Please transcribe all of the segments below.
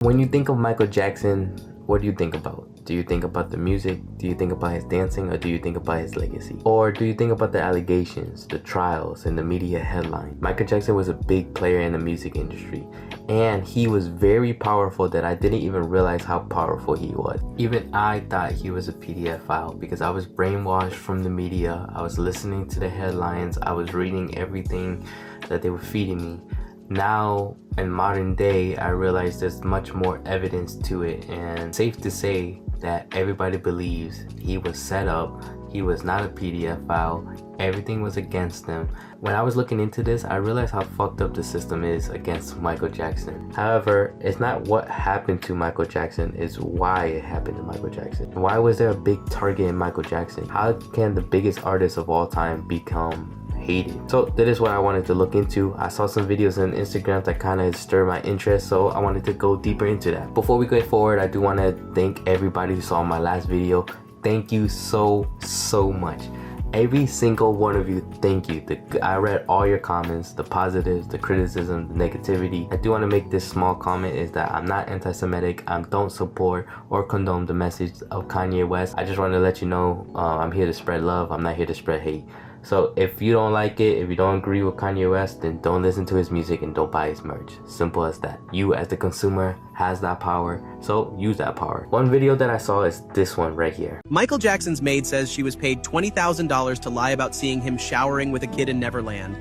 When you think of Michael Jackson, what do you think about? Do you think about the music? Do you think about his dancing? Or do you think about his legacy? Or do you think about the allegations, the trials, and the media headline? Michael Jackson was a big player in the music industry, and he was very powerful that I didn't even realize how powerful he was. Even I thought he was a pedophile because I was brainwashed from the media. I was listening to the headlines. I was reading everything that they were feeding me. Now, in modern day, I realize there's much more evidence to it, and safe to say that everybody believes he was set up, he was not a pedophile, everything was against him. When I was looking into this, I realized how fucked up the system is against Michael Jackson. However, it's not what happened to Michael Jackson, it's why it happened to Michael Jackson. Why was there a big target in Michael Jackson? How can the biggest artist of all time become hated? So that is what I wanted to look into. I saw some videos on Instagram that kind of stirred my interest, so I wanted to go deeper into that. Before we go forward, I do want to thank everybody who saw my last video. Thank you so much. Every single one of you, thank you. I read all your comments, the positives, the criticism, the negativity. I do want to make this small comment is that I'm not anti-Semitic. I don't support or condone the message of Kanye West. I just want to let you know I'm here to spread love. I'm not here to spread hate. So if you don't like it, if you don't agree with Kanye West, then don't listen to his music and don't buy his merch. Simple as that. You as the consumer has that power, so use that power. One video that I saw is this one right here. Michael Jackson's maid says she was paid $20,000 to lie about seeing him showering with a kid in Neverland.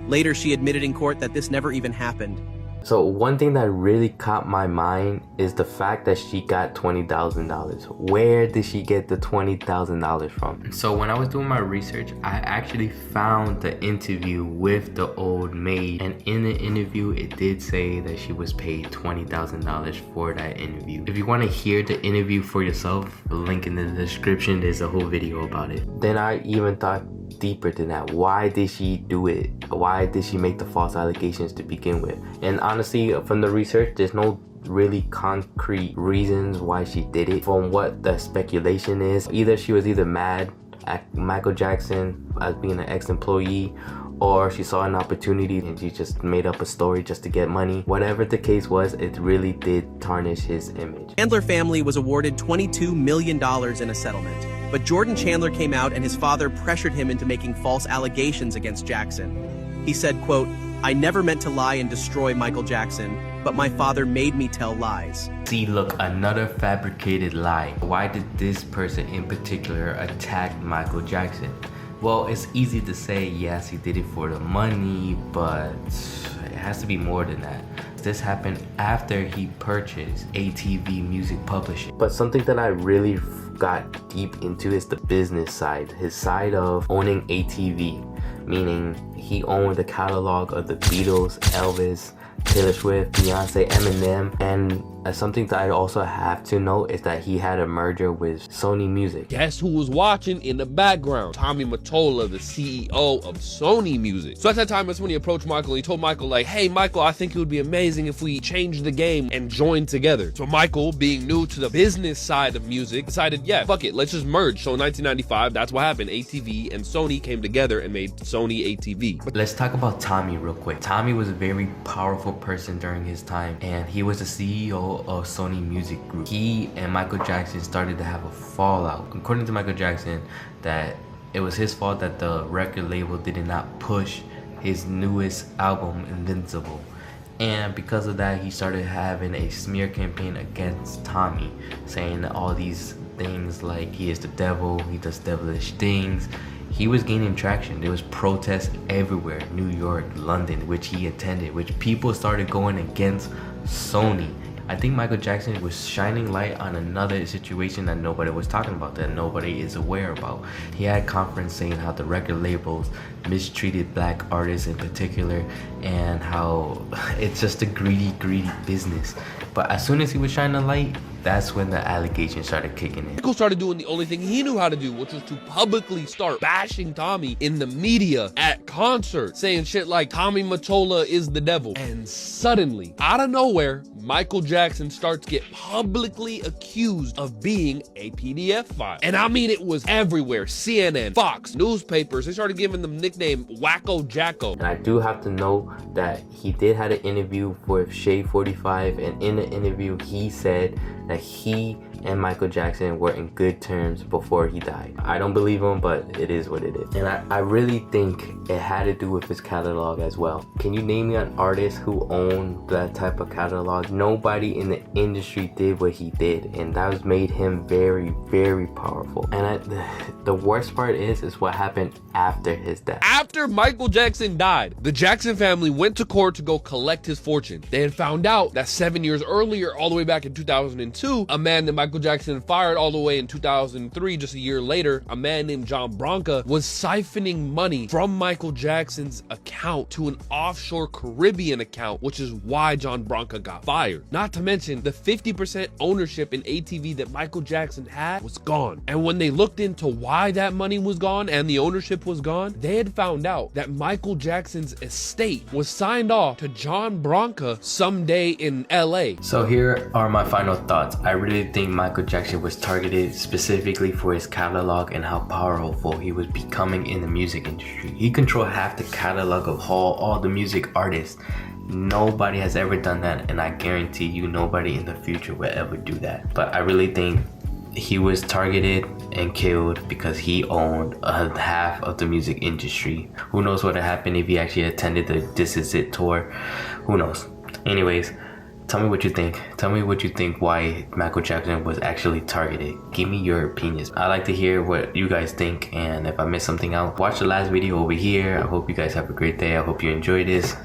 Later, she admitted in court that this never even happened. So one thing that really caught my mind is the fact that she got $20,000. Where did she get the $20,000 from? So when I was doing my research, I actually found the interview with the old maid, and in the interview it did say that she was paid $20,000 for that interview. If you want to hear the interview for yourself, the link in the description, there's a whole video about it. Then I even thought deeper than that. Why did she do it? Why did she make the false allegations to begin with? And honestly, from the research, there's no really concrete reasons why she did it. From what the speculation is, she was either mad at Michael Jackson as being an ex-employee, or she saw an opportunity and she just made up a story just to get money. Whatever the case was, it really did tarnish his image. Chandler family was awarded $22 million in a settlement. But Jordan Chandler came out and his father pressured him into making false allegations against Jackson. He said, quote, "I never meant to lie and destroy Michael Jackson, but my father made me tell lies." See, look, another fabricated lie. Why did this person in particular attack Michael Jackson? Well, it's easy to say, yes, he did it for the money, but it has to be more than that. This happened after he purchased ATV Music Publishing. But something that I really got deep into is the business side, his side of owning ATV, meaning he owned the catalog of the Beatles, Elvis, Taylor Swift, Beyonce, Eminem, and something that I also have to note is that he had a merger with Sony Music. Guess who was watching in the background? Tommy Mottola, the CEO of Sony Music. So at that time, that's when he approached Michael. He told Michael, like, hey, Michael, I think it would be amazing if we changed the game and joined together. So Michael, being new to the business side of music, decided, yeah, fuck it, let's just merge. So in 1995, that's what happened. ATV and Sony came together and made Sony ATV. But let's talk about Tommy real quick. Tommy was a very powerful person during his time, and he was the CEO of Sony Music Group. He and Michael Jackson started to have a fallout. According to Michael Jackson, that it was his fault that the record label did not push his newest album, Invincible. And because of that, he started having a smear campaign against Tommy, saying all these things like he is the devil, he does devilish things. He was gaining traction. There was protests everywhere, New York, London, which he attended, which people started going against Sony. I think Michael Jackson was shining light on another situation that nobody was talking about, that nobody is aware about. He had a conference saying how the record labels mistreated black artists in particular, and how it's just a greedy business. But as soon as he was shining light, that's when the allegations started kicking in. Michael started doing the only thing he knew how to do, which was to publicly start bashing Tommy in the media, at concerts, saying shit like Tommy Mottola is the devil. And suddenly, out of nowhere, Michael Jackson starts to get publicly accused of being a pedophile. And I mean, it was everywhere. CNN, Fox, newspapers, they started giving them nickname Wacko Jacko. And I do have to know that he did have an interview with Shade 45, and in the an interview, he said that he and Michael Jackson were in good terms before he died. I don't believe him, but it is what it is. And I really think it had to do with his catalog as well. Can you name me an artist who owned that type of catalog? Nobody in the industry did what he did, and that was made him very, very powerful. And the worst part is what happened after his death. After Michael Jackson died, the Jackson family went to court to go collect his fortune. They had found out that 7 years earlier, all the way back in 2002, a man that Michael Jackson fired all the way in 2003, just a year later, a man named John Branca was siphoning money from Michael Jackson's account to an offshore Caribbean account, which is why John Branca got fired. Not to mention, the 50% ownership in ATV that Michael Jackson had was gone. And when they looked into why that money was gone and the ownership was gone, they had found out that Michael Jackson's estate was signed off to John Branca someday in LA. So here are my final thoughts. I really think Michael Jackson was targeted specifically for his catalog and how powerful he was becoming in the music industry. He controlled half the catalog of all the music artists. Nobody has ever done that, and I guarantee you nobody in the future will ever do that. But I really think he was targeted and killed because he owned half of the music industry. Who knows what would happen if he actually attended the This Is It tour? Who knows? Anyways, tell me what you think. Tell me what you think why Michael Jackson was actually targeted. Give me your opinions. I like to hear what you guys think, and if I missed something out, watch the last video over here. I hope you guys have a great day. I hope you enjoyed this.